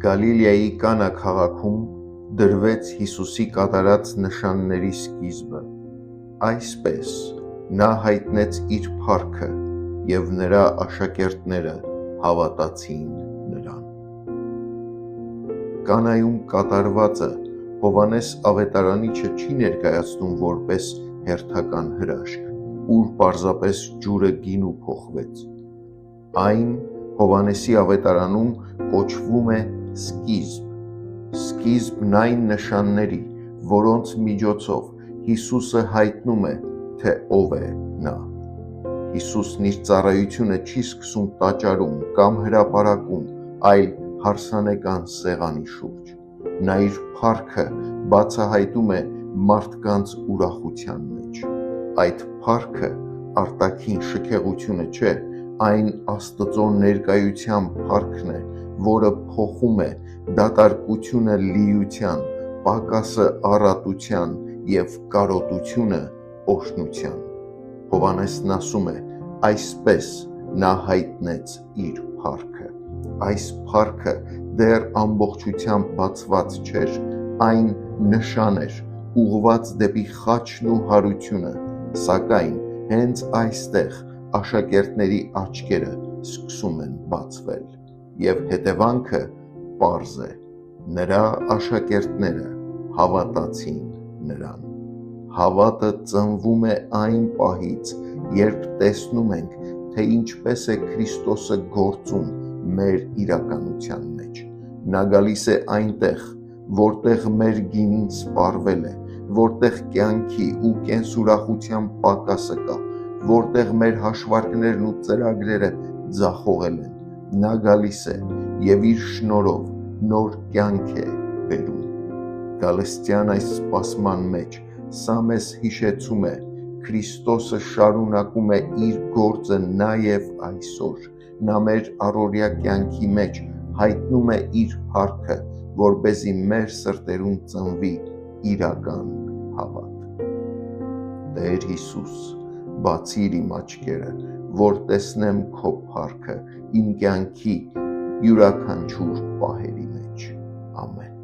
Գալիլեայի Կանա քաղաքում դրվեց Հիսուսի կատարած նշանների սկիզբը։ Այսպես նա հայտնեց իր փառքը, և նրա աշակերտները հավատացին նրան։ Կանայում կատարվածը Հովհաննես Ավետարանիչը չի ներկայացնում որպես հերթական հրաշք, ուր պարզապես ջուրը գինու փոխվեց։ Այն Հովհաննեսի ավետարանում կոչվում է սկիզբն այն նշանների, որոնց միջոցով Հիսուսը հայտնում է, թե ով է նա։ Հիսուսն իր ծառայությունը չի սկսում տաճարում կամ հրապարակում, այլ հարսանեկան սեղանի շուրջ։ Նա իր փառքը բացահայտում է մարդկանց ուրախության մեջ։ Այդ փառքը արտաքին շքեղությունը չէ, այն Աստծո ներկայության փառքն է, որը փոխում է դատարկությունը լիության, պակասը առատության և կարոտությունը օրհնության։ Հովհաննեսն ասում է. այսպես նա հայտնեց իր փառքը։ Այս փառքը դեռ ամբողջությամբ բացված չէր, այն նշան էր, ուղղված դեպի խաչն ու հարությունը, սակայն հենց այստեղ աշակերտների աչքերը սկսում են բացվել, և հետևանքը պարզ է. նրա աշակերտները հավատացին նրան։ Հավատը ծնվում է այն պահից, երբ տեսնում ենք, թե ինչպես է Քրիստոսը գործում մեր իրականության մեջ։ Նա գալիս է այնտեղ, որտեղ մեր գինին սպառվել է, որտեղ կյանքի ու կենսուրախության պակասը կա, որտեղ մեր հաշվարկներն ու ծրագրերը ձախողել են։ Նա գալիս է և իր շնորհով նոր կյանք է բերում։ Գալստյան այս սպասման մեջ սա մեզ հիշեցում է. Քրիստոսը շարունակում է իր գործը նաև այսօր։ Նա մեր առօրյա կյանքի մեջ հայտնում է իր փառքը, որպեսզի մեր սրտերում ծնվի իրական հավատ։ Տեր Հիսուս, բացիր իմ աչքերը, որ տեսնեմ քո փառքը իմ կյանքի յուրաքանչյուր պահերի մեջ։ Ամեն։